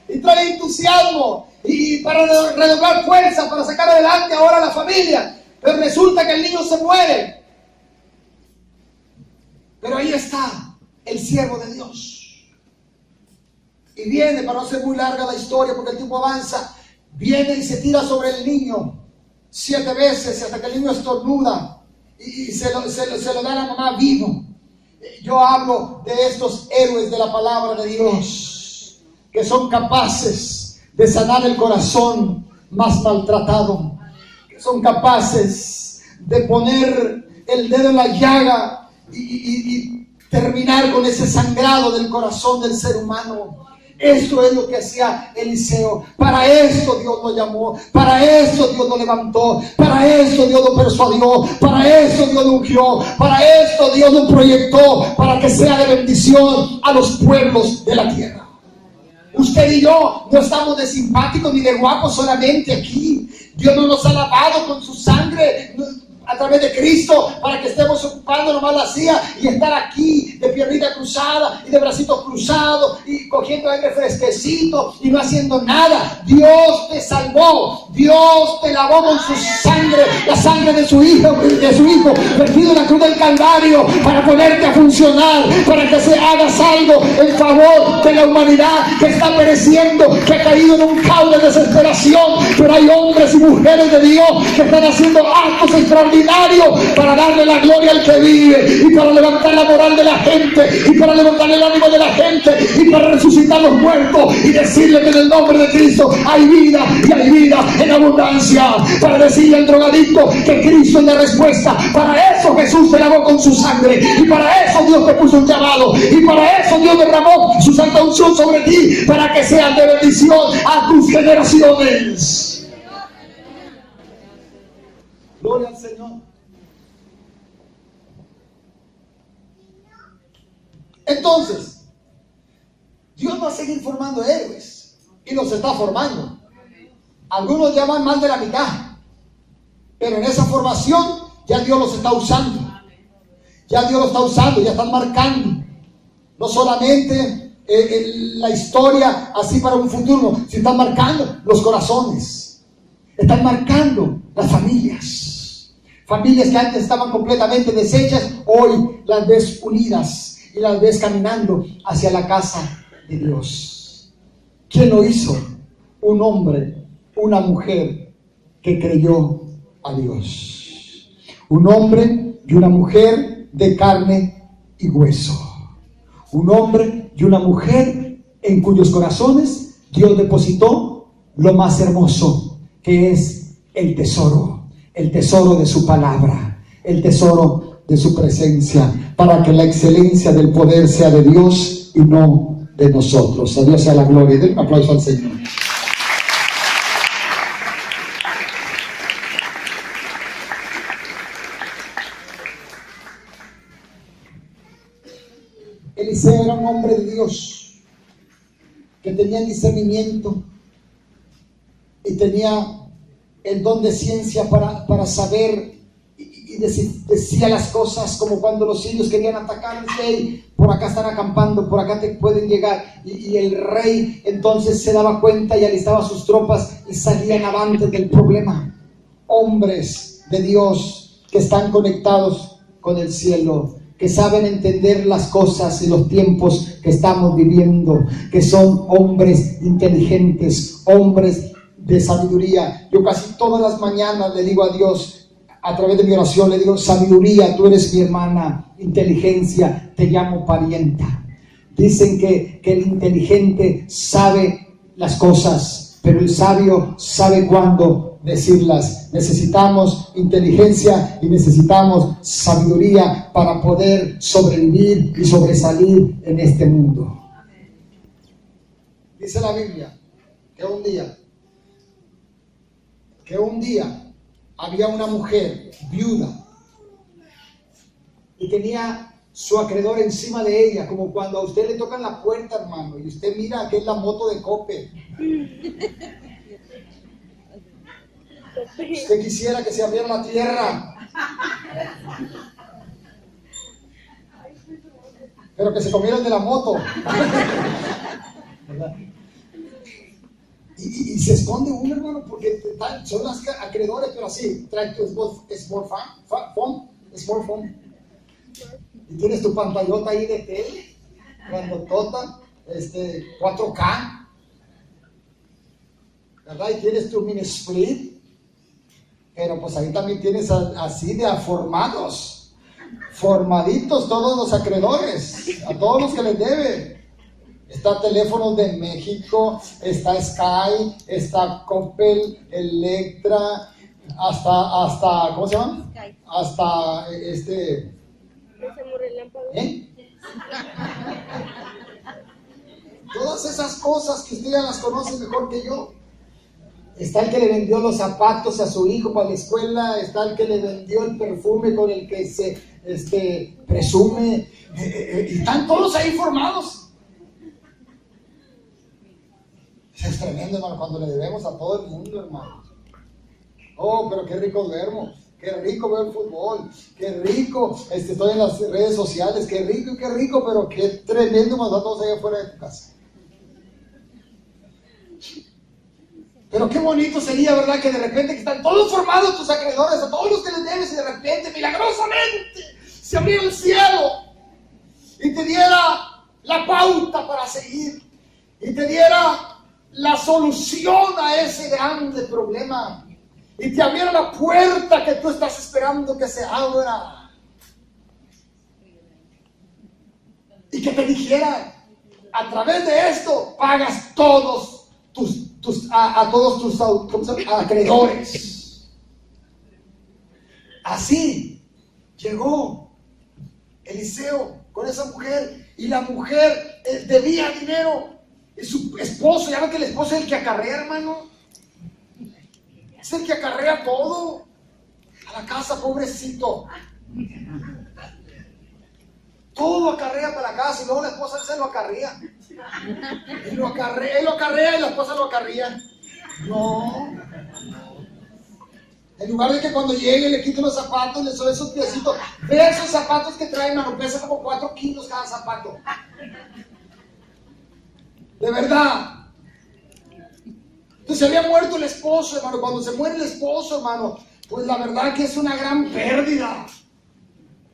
y trae entusiasmo, y para redoblar fuerza, para sacar adelante ahora a la familia. Pero resulta que el niño se muere. Pero ahí está el siervo de Dios. Y viene, para no ser muy larga la historia porque el tiempo avanza, viene y se tira sobre el niño 7 veces hasta que el niño estornuda, y se lo da a la mamá vivo. Yo hablo de estos héroes de la palabra de Dios, que son capaces de sanar el corazón más maltratado, que son capaces de poner el dedo en la llaga y terminar con ese sangrado del corazón del ser humano. Esto es lo que hacía Eliseo. Para esto Dios lo llamó, para esto Dios lo levantó, para esto Dios lo persuadió, para esto Dios lo ungió, para esto Dios lo proyectó, para que sea de bendición a los pueblos de la tierra. Usted y yo no estamos de simpáticos ni de guapos solamente aquí. Dios no nos ha lavado con su sangre a través de Cristo para que estemos ocupando nomás la silla y estar aquí así, de piernita cruzada y de bracitos cruzados y cogiendo aire fresquecito y no haciendo nada. Dios te salvó, Dios te lavó con su sangre, la sangre de su hijo, vertido en la cruz del Calvario, para ponerte a funcionar, para que hagas algo en favor de la humanidad que está pereciendo, que ha caído en un caos de desesperación. Pero hay hombres y mujeres de Dios que están haciendo actos extraordinarios para darle la gloria al que vive, y para levantar la moral de la gente, y para levantar el ánimo de la gente, y para resucitar los muertos y decirle que en el nombre de Cristo hay vida, y hay vida en abundancia. Para decirle al drogadicto que Cristo es la respuesta. Para eso Jesús te lavó con su sangre, y para eso Dios te puso un llamado, y para eso Dios derramó su santa unción sobre ti, para que seas de bendición a tus generaciones. Gloria al Señor. Entonces, Dios va a seguir formando héroes, y los está formando. Algunos ya van más de la mitad, pero en esa formación ya Dios los está usando. Ya Dios los está usando, ya están marcando no solamente la historia así para un futuro, sino están marcando los corazones, están marcando las familias que antes estaban completamente deshechas. Hoy las ves unidas y las ves caminando hacia la casa de Dios. ¿Quién lo hizo? Un hombre, una mujer que creyó a Dios. Un hombre y una mujer de carne y hueso. Un hombre y una mujer en cuyos corazones Dios depositó lo más hermoso, que es el tesoro de su palabra, el tesoro de su presencia, para que la excelencia del poder sea de Dios y no de nosotros. A Dios sea la gloria. Den un aplauso al Señor. Eliseo era un hombre de Dios que tenía el discernimiento y tenía el don de ciencia para saber, y decía las cosas como cuando los sirios querían atacar. Hey, por acá están acampando, por acá te pueden llegar, y el rey entonces se daba cuenta y alistaba sus tropas y salían avante del problema. Hombres de Dios que están conectados con el cielo, que saben entender las cosas y los tiempos que estamos viviendo, que son hombres inteligentes, hombres de sabiduría. Yo casi todas las mañanas le digo a Dios, a través de mi oración, le digo: sabiduría, tú eres mi hermana; inteligencia, te llamo parienta. Dicen que el inteligente sabe las cosas, pero el sabio sabe cuándo decirlas. Necesitamos inteligencia y necesitamos sabiduría para poder sobrevivir y sobresalir en este mundo. Dice la Biblia que un día había una mujer viuda y tenía su acreedor encima de ella, como cuando a usted le tocan la puerta, hermano, y usted mira que es la moto de Coppel. Usted quisiera que se abriera la tierra, pero que se comieran de la moto. ¿Verdad? Y se esconde uno, hermano, porque son los acreedores, pero así, trae tu smartphone, y tienes tu pantallota ahí de tele, grandotota, 4K, ¿verdad? Y tienes tu mini split, pero pues ahí también tienes así de formaditos todos los acreedores, a todos los que les debe. Está Teléfonos de México, está Sky, está Coppel, Electra, hasta ¿cómo se llama? Sky. Hasta todas esas cosas que usted ya las conoce mejor que yo. Está el que le vendió los zapatos a su hijo para la escuela, está el que le vendió el perfume con el que se presume, y están todos ahí formados. Es tremendo, hermano, cuando le debemos a todo el mundo, hermano. Oh, pero qué rico duermo. qué rico veo el fútbol, qué rico estoy en las redes sociales, qué rico, pero qué tremendo cuando todos allá afuera de tu casa. Pero qué bonito sería, ¿verdad? Que de repente que están todos formados tus acreedores, a todos los que les debes, y de repente, milagrosamente, se abriera el cielo y te diera la pauta para seguir y te diera la solución a ese grande problema y te abriera la puerta que tú estás esperando que se abra y que te dijera: a través de esto pagas todos a todos tus acreedores. Así llegó Eliseo con esa mujer, y la mujer debía dinero, y su esposo, ya ven que el esposo es el que acarrea, hermano, es el que acarrea todo a la casa, pobrecito. Todo acarrea para la casa, y luego la esposa se lo acarrea. Él lo acarrea y la esposa lo acarrea. No. En lugar de que cuando llegue le quite los zapatos, le suele esos piecitos. Vea esos zapatos que trae, hermano, pesa como 4 kilos cada zapato. De verdad. Entonces se había muerto el esposo, hermano. Cuando se muere el esposo, hermano, pues la verdad que es una gran pérdida.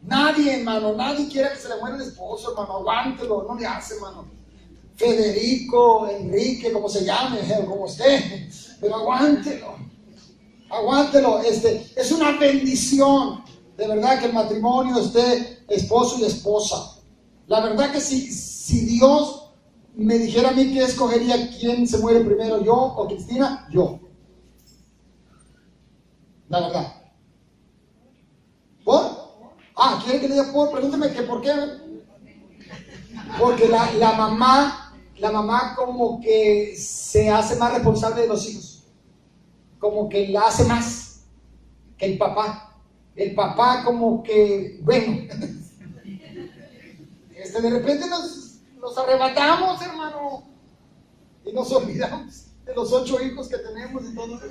Nadie, hermano, nadie quiere que se le muera el esposo, hermano. Aguántelo, no le hace, hermano. Federico, Enrique, como se llame, como esté, pero aguántelo. Es una bendición, de verdad, que el matrimonio esté esposo y esposa. La verdad que si Dios me dijera a mí que escogería quién se muere primero, yo o Cristina, yo. La verdad. ¿Por? ¿Quiere que le diga por? Pregúnteme que por qué. Porque la mamá como que se hace más responsable de los hijos. Como que la hace más que el papá. El papá como que, bueno, de repente nos arrebatamos, hermano, y nos olvidamos de los 8 hijos que tenemos y todo eso.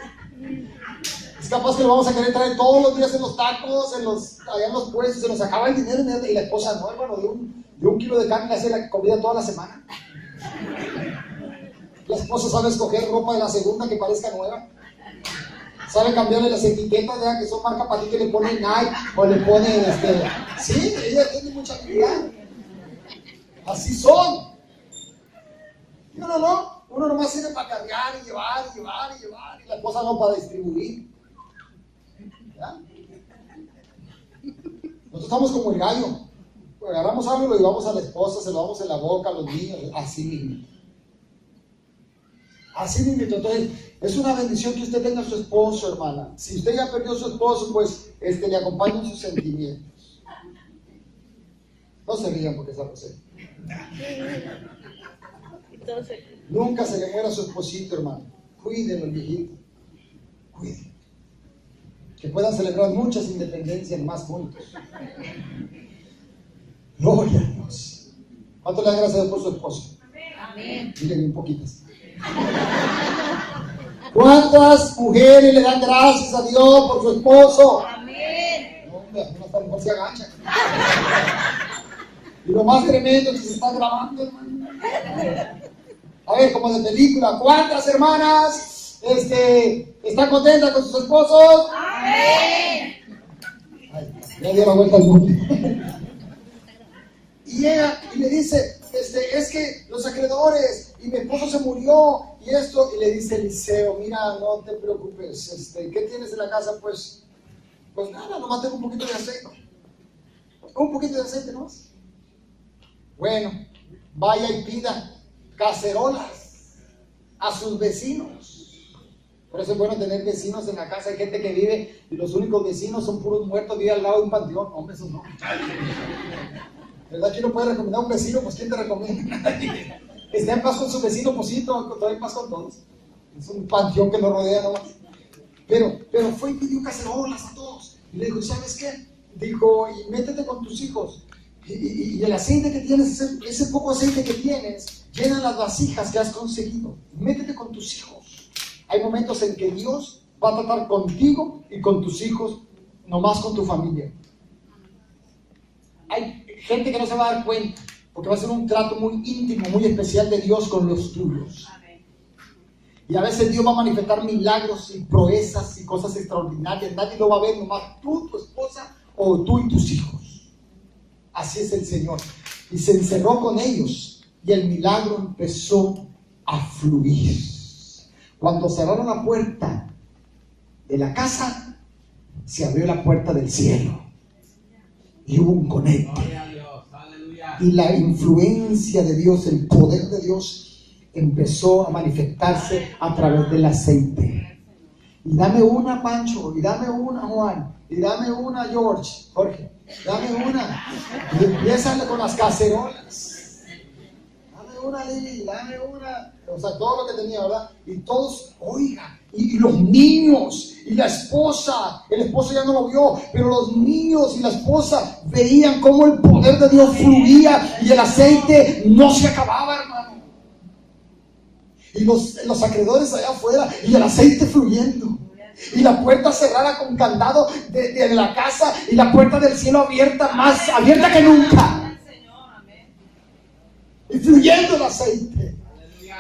Es capaz que lo vamos a querer traer todos los días en los tacos, allá en los puestos, se nos acaba el dinero, y la esposa no, hermano, de un kilo de carne le hace la comida toda la semana. La esposa sabe escoger ropa de la segunda que parezca nueva. Sabe cambiarle las etiquetas, vean que son marca para ti, que le ponen Nike o le ponen Sí, ella tiene mucha habilidad. Así son. No. Uno nomás sirve para cargar y llevar, y la esposa no para distribuir. ¿Ya? Nosotros estamos como el gallo. Agarramos algo y lo llevamos a la esposa, se lo damos en la boca a los niños, así mismo. Así mismo. Entonces, es una bendición que usted tenga a su esposo, hermana. Si usted ya perdió a su esposo, pues le acompañan sus sentimientos. No se rían porque es algo serio. Nunca se le muera a su esposito, hermano. Cuídenlo, el viejito. Cuídenlo. Que puedan celebrar muchas independencias más juntos. Gloria a Dios. ¿Cuánto le dan gracias a Dios por su esposo? Amén. Díganme un poquitas. ¿Cuántas mujeres le dan gracias a Dios por su esposo? Amén. No, hombre, hasta mejor se agacha. Y lo más tremendo es que se está grabando, hermano. A ver, como de película, ¿cuántas hermanas están contentas con sus esposos? Amén. Ay, ya dio la vuelta al mundo. Y llega y le dice, es que los acreedores, y mi esposo se murió, y esto, y le dice Eliseo, mira, no te preocupes, ¿qué tienes en la casa? Pues nada, nomás tengo un poquito de aceite. Un poquito de aceite nomás. Bueno, vaya y pida cacerolas a sus vecinos. Por eso es bueno tener vecinos en la casa. Hay gente que vive y los únicos vecinos son puros muertos, vive al lado de un panteón. Hombre, eso no. ¿Verdad? ¿Quién no puede recomendar a un vecino? Pues ¿quién te recomienda? Está en paz con su vecino, pues sí, todo en paz con todos. Es un panteón que lo rodea nomás. Pero fue y pidió cacerolas a todos. Y le dijo, ¿sabes qué? Dijo, y métete con tus hijos. Y el aceite que tienes, ese poco aceite que tienes, llena las vasijas que has conseguido. Métete con tus hijos. Hay momentos en que Dios va a tratar contigo y con tus hijos nomás con tu familia. Hay gente que no se va a dar cuenta, porque va a ser un trato muy íntimo, muy especial de Dios con los tuyos. Y a veces Dios va a manifestar milagros y proezas y cosas extraordinarias. Nadie lo va a ver, nomás tú, tu esposa o tú y tus hijos. Así es el Señor. Y se encerró con ellos y el milagro empezó a fluir. Cuando cerraron la puerta de la casa, se abrió la puerta del cielo y hubo un conecte. Y la influencia de Dios, el poder de Dios empezó a manifestarse a través del aceite. Y dame una, Pancho, y dame una, Juan, y dame una, Jorge, dame una. Y empiezan con las cacerolas. Dame una, Lili, dame una. O sea, todo lo que tenía, ¿verdad? Y todos, oiga, y los niños, y la esposa, el esposo ya no lo vio, pero los niños y la esposa veían cómo el poder de Dios fluía y el aceite no se acababa, hermano. Y los acreedores allá afuera y el aceite fluyendo. Y la puerta cerrada con candado de la casa y la puerta del cielo abierta, más abierta que nunca. Y fluyendo el aceite.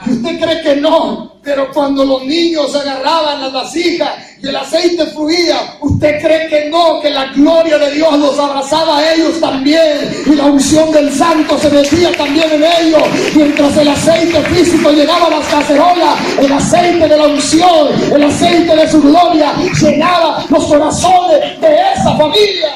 Y usted cree que no, pero cuando los niños agarraban las vasijas y el aceite fluía, usted cree que no, que la gloria de Dios los abrazaba a ellos también y la unción del santo se metía también en ellos. Mientras el aceite físico llegaba a las cacerolas, el aceite de la unción, el aceite de su gloria llenaba los corazones de esa familia.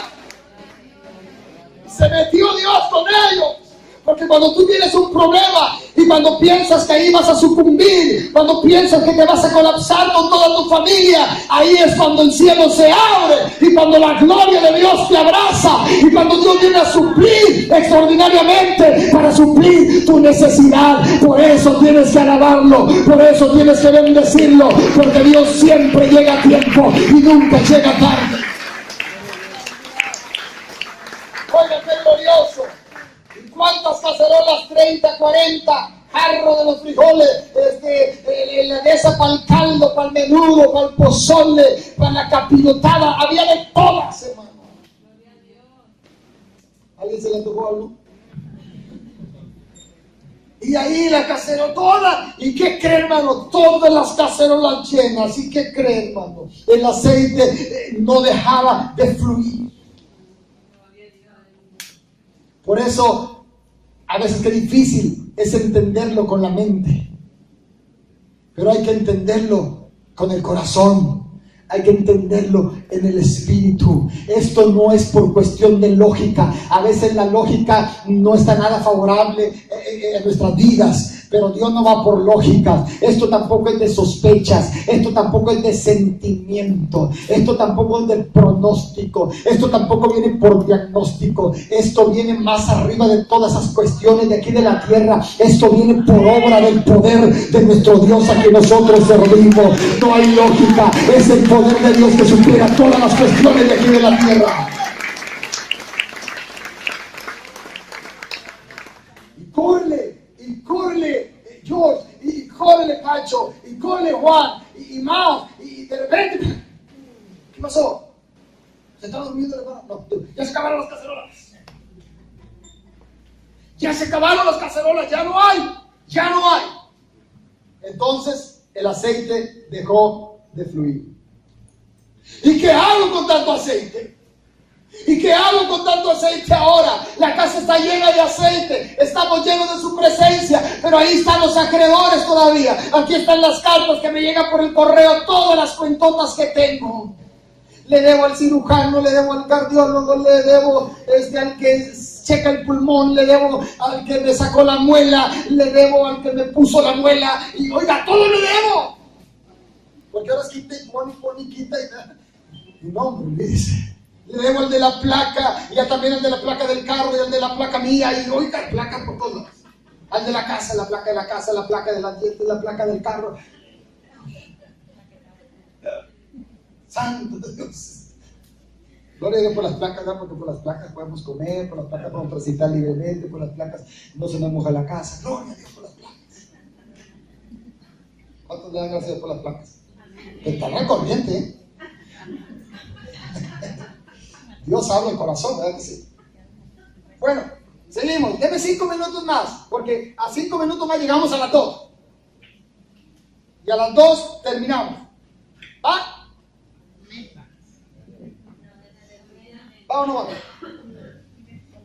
Se metió Dios con ellos. Porque cuando tú tienes un problema y cuando piensas que ahí vas a sucumbir, cuando piensas que te vas a colapsar con toda tu familia, ahí es cuando el cielo se abre y cuando la gloria de Dios te abraza y cuando Dios viene a suplir extraordinariamente para suplir tu necesidad. Por eso tienes que alabarlo, por eso tienes que bendecirlo, porque Dios siempre llega a tiempo y nunca llega tarde. Oiga, qué glorioso. ¿Cuántas cacerolas? 30, 40 jarros de los frijoles, de esa para el caldo, para el menudo, para el pozole, para la capirotada, había de todas, hermano. ¿Alguien se le tocó algo? Y ahí la cacerolona, ¿y qué cree, hermano? Todas las cacerolas llenas, ¿y qué cree, hermano? El aceite no dejaba de fluir. Por eso a veces qué difícil es entenderlo con la mente, pero hay que entenderlo con el corazón, hay que entenderlo en el espíritu. Esto no es por cuestión de lógica. A veces la lógica no está nada favorable en nuestras vidas, pero Dios no va por lógica. Esto tampoco es de sospechas, esto tampoco es de sentimiento, esto tampoco es de pronóstico, esto tampoco viene por diagnóstico. Esto viene más arriba de todas esas cuestiones de aquí de la tierra. Esto viene por obra del poder de nuestro Dios a que nosotros servimos. No hay lógica, es el poder de Dios que supera todas las cuestiones de aquí de la tierra. Y córrele George, y córrele Pancho, y córrele Juan, y Mao, y de repente, ¿qué pasó? ¿Se está durmiendo, hermano? No, ya se acabaron las cacerolas. Ya se acabaron las cacerolas, ya no hay. Entonces el aceite dejó de fluir. ¿Y qué hago con tanto aceite? ¿Y qué hago con tanto aceite ahora? La casa está llena de aceite, estamos llenos de su presencia, pero ahí están los acreedores todavía. Aquí están las cartas que me llegan por el correo, todas las cuentotas que tengo. Le debo al cirujano, le debo al cardiólogo, le debo al que checa el pulmón, le debo al que me sacó la muela, le debo al que me puso la muela, y oiga, todo le debo. Porque ahora es quita y pone, quita y nada. Y no, hombre, dice. Le debo al de la placa, y ya también al de la placa del carro, y al de la placa mía, y oiga, placa por todos. Al de la casa, la placa de la casa, la placa de la dieta, la placa del carro. Santo de Dios. Gloria a Dios por las placas, ¿no? Porque por las placas podemos comer, por las placas podemos transitar libremente, por las placas no se nos moja la casa. Gloria a Dios por las placas. ¿Cuántos le dan gracias por las placas? Están al corriente, ¿eh? Dios habla el corazón, ¿verdad que sí? Bueno, seguimos. Deme 5 minutos más, porque a 5 minutos más llegamos a las 2. Y a las 2 terminamos. ¿Va? ¿Va o no va?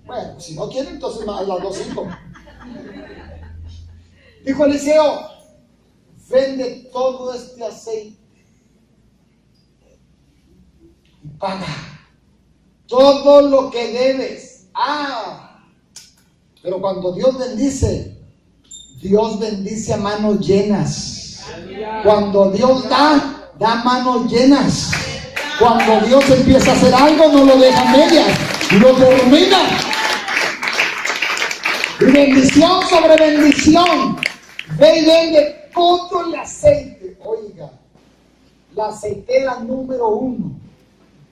Bueno, si no quieren, entonces a las 2:05. Dijo Eliseo, vende todo este aceite y paga todo lo que debes. Pero cuando Dios bendice a manos llenas. Cuando Dios da manos llenas. Cuando Dios empieza a hacer algo, no lo deja a medias, lo termina. Y bendición sobre bendición. Ve y vende todo el aceite. Oiga, la aceitera número 1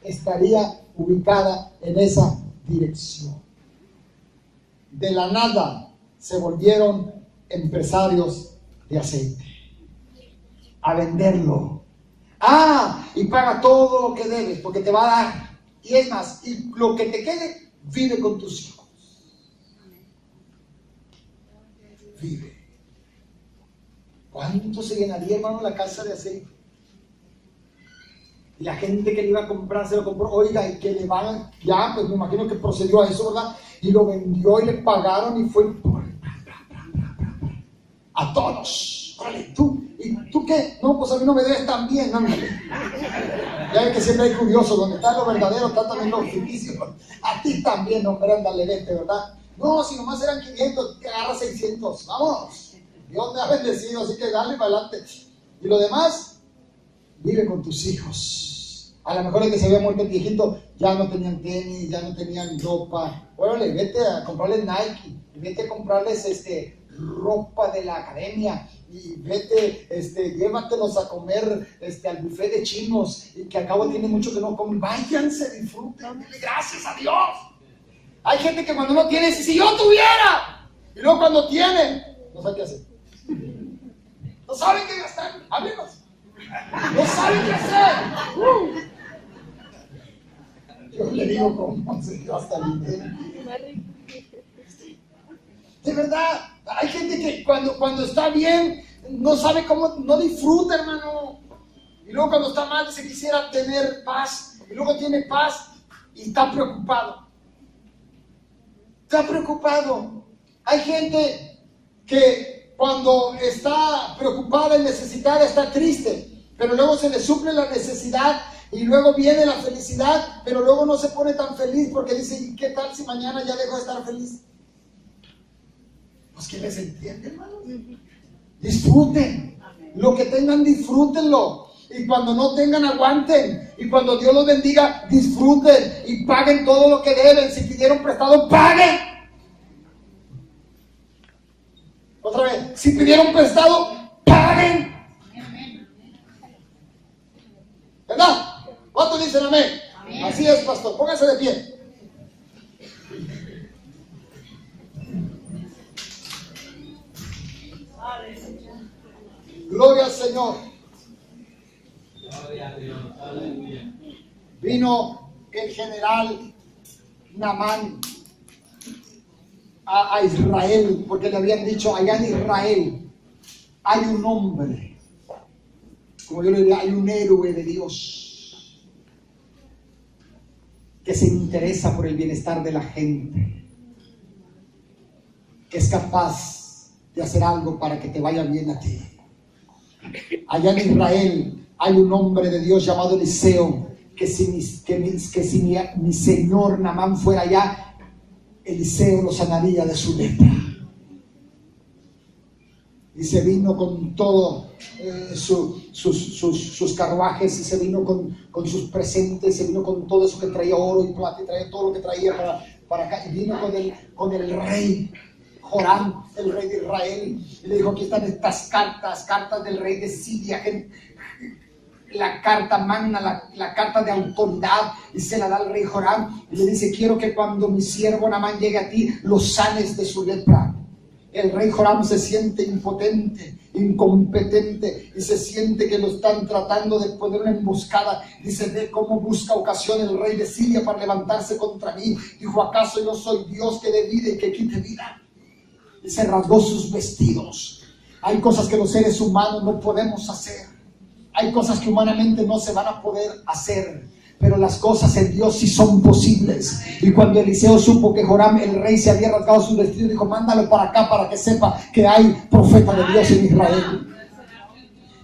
estaría ubicada en esa dirección. De la nada se volvieron empresarios de aceite. A venderlo. Y paga todo lo que debes, porque te va a dar. Y es más, y lo que te quede, vive con tus hijos. Vive. ¿Cuánto se llenaría, hermano, la casa de aceite? Y la gente que le iba a comprar se lo compró. Oiga, y que le van, ya, pues me imagino que procedió a eso, ¿verdad? Y lo vendió y le pagaron y fue a todos. Vale, ¿y tú qué? No, pues a mí no me debes tan bien, no. Ya ves que siempre hay curiosos, donde está lo verdadero, está también lo ficticio. A ti también, hombre, ándale, vete, ¿verdad? No, si nomás eran 500, te agarras 600, vamos. Dios me ha bendecido, así que dale para adelante. Y lo demás, vive con tus hijos. A lo mejor el que se había muerto el viejito, ya no tenían tenis, ya no tenían ropa. Órale, vete a comprarles Nike, vete a comprarles ropa de la academia, y vete, llévatelos a comer al buffet de chinos, y que al cabo tiene mucho que no comen. Váyanse, disfruten, dile gracias a Dios. Hay gente que cuando no tiene, si yo tuviera, y luego cuando tiene, no sabe qué hacer. No saben qué gastar, amigos. No saben qué hacer. Yo le digo cómo se gasta el dinero. De verdad, hay gente que cuando está bien, no sabe cómo, no disfruta, hermano. Y luego cuando está mal, se quisiera tener paz. Y luego tiene paz y está preocupado. Está preocupado. Hay gente que cuando está preocupada y necesitada está triste, pero luego se le suple la necesidad y luego viene la felicidad, pero luego no se pone tan feliz porque dice, ¿y qué tal si mañana ya dejo de estar feliz? Pues que les entiende, hermano. Disfruten. Lo que tengan, disfrútenlo. Y cuando no tengan, aguanten. Y cuando Dios los bendiga, disfruten. Y paguen todo lo que deben. Si pidieron prestado, paguen. Otra vez. Si pidieron prestado, paguen. ¿Verdad? ¿Cuántos dicen amén? Amén? Así es, pastor. Pónganse de pie. Gloria al Señor. Gloria a Dios. Aleluya. Vino el general Naamán a Israel, porque le habían dicho, allá en Israel hay un hombre, como yo le diría, hay un héroe de Dios que se interesa por el bienestar de la gente, que es capaz de hacer algo para que te vaya bien a ti. Allá en Israel hay un hombre de Dios llamado Eliseo, que si mi señor Naamán fuera allá, Eliseo lo sanaría de su lepra. Y se vino con todo sus carruajes, y se vino con sus presentes, se vino con todo eso que traía, oro y plata, y traía todo lo que traía para acá, y vino con el rey Joram, el rey de Israel, y le dijo, aquí están estas cartas del rey de Siria, la carta magna, la carta de autoridad, y se la da al rey Joram, y le dice, quiero que cuando mi siervo Naamán llegue a ti, lo sanes de su lepra. El rey Joram se siente impotente incompetente y se siente que lo están tratando de poner una emboscada. Dice, ve cómo busca ocasión el rey de Siria para levantarse contra mí. Dijo, ¿acaso yo soy Dios que dé vida y que quite vida? Y se rasgó sus vestidos. Hay cosas que los seres humanos no podemos hacer. Hay cosas que humanamente no se van a poder hacer. Pero las cosas en Dios sí son posibles. Y cuando Eliseo supo que Joram, el rey, se había rasgado sus vestidos, dijo, mándalo para acá para que sepa que hay profeta de Dios en Israel.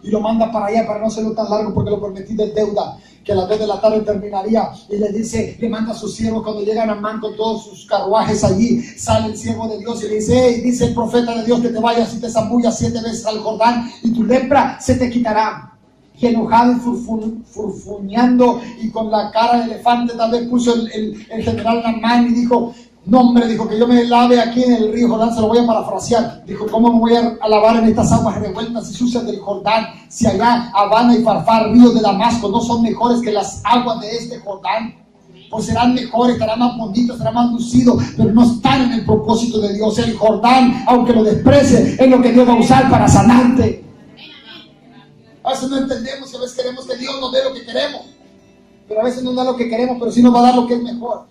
Y lo manda para allá para no hacerlo tan largo, porque lo prometí de deuda, que a las 2 de la tarde terminaría. Y le dice, le manda a sus siervos. Cuando llegan a Amán con todos sus carruajes allí, sale el siervo de Dios y le dice, hey, dice el profeta de Dios que te vayas y te zambullas 7 veces al Jordán y tu lepra se te quitará. Y enojado y furfuñando y con la cara de elefante, tal vez puso el general Namán y dijo, no hombre, dijo, que yo me lave aquí en el río Jordán. Se lo voy a parafrasear. Dijo, ¿cómo me voy a lavar en estas aguas revueltas y sucias del Jordán? Si allá Habana y Farfar, ríos de Damasco, no son mejores que las aguas de este Jordán. Pues serán mejores, estarán más bonitos, estarán más lucidos, pero no están en el propósito de Dios. El Jordán, aunque lo desprecie, es lo que Dios va a usar para sanarte. A veces no entendemos y a veces queremos que Dios nos dé lo que queremos, pero a veces no da lo que queremos, pero sí nos va a dar lo que es mejor.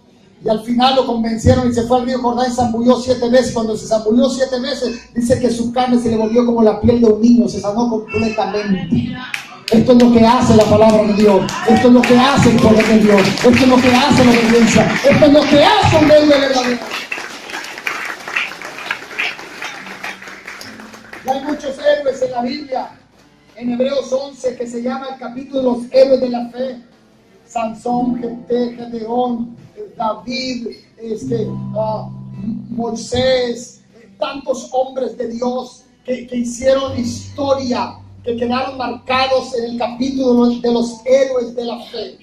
Y al final lo convencieron y se fue al río Jordán y zambulló 7 veces. Cuando se zambulló 7 veces, dice que su carne se le volvió como la piel de un niño, se sanó completamente. Esto es lo que hace la palabra de Dios. Esto es lo que hace el poder de Dios. Esto es lo que hace la obediencia. Esto es lo que hace un héroe verdadero. Y hay muchos héroes en la Biblia. En Hebreos 11, que se llama el capítulo de los héroes de la fe. Sansón, Jefté, Gedeón, David, Moisés, tantos hombres de Dios que hicieron historia, que quedaron marcados en el capítulo de los héroes de la fe.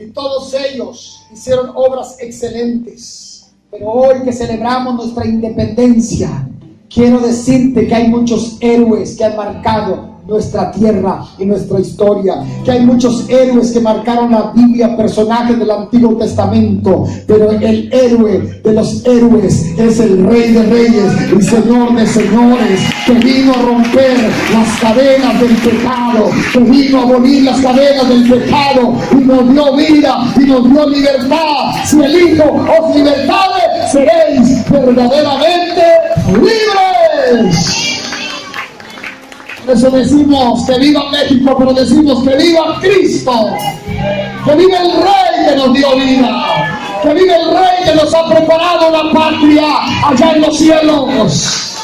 Y todos ellos hicieron obras excelentes. Pero hoy que celebramos nuestra independencia, quiero decirte que hay muchos héroes que han marcado nuestra tierra y nuestra historia, que hay muchos héroes que marcaron la Biblia, personajes del Antiguo Testamento, pero el héroe de los héroes es el Rey de Reyes y Señor de Señores, que vino a romper las cadenas del pecado, que vino a abolir las cadenas del pecado y nos dio vida y nos dio libertad. Si el Hijo os libertare, seréis verdaderamente libres. Por eso decimos que viva México, pero decimos que viva Cristo, que viva el Rey que nos dio vida, que viva el Rey que nos ha preparado una patria allá en los cielos.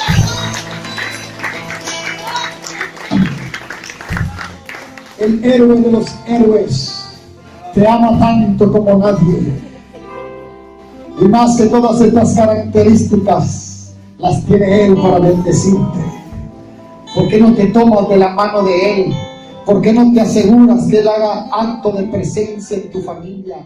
El héroe de los héroes te ama tanto como nadie, y más que todas estas características las tiene Él para bendecirte. ¿Por qué no te tomas de la mano de Él? ¿Por qué no te aseguras que Él haga acto de presencia en tu familia?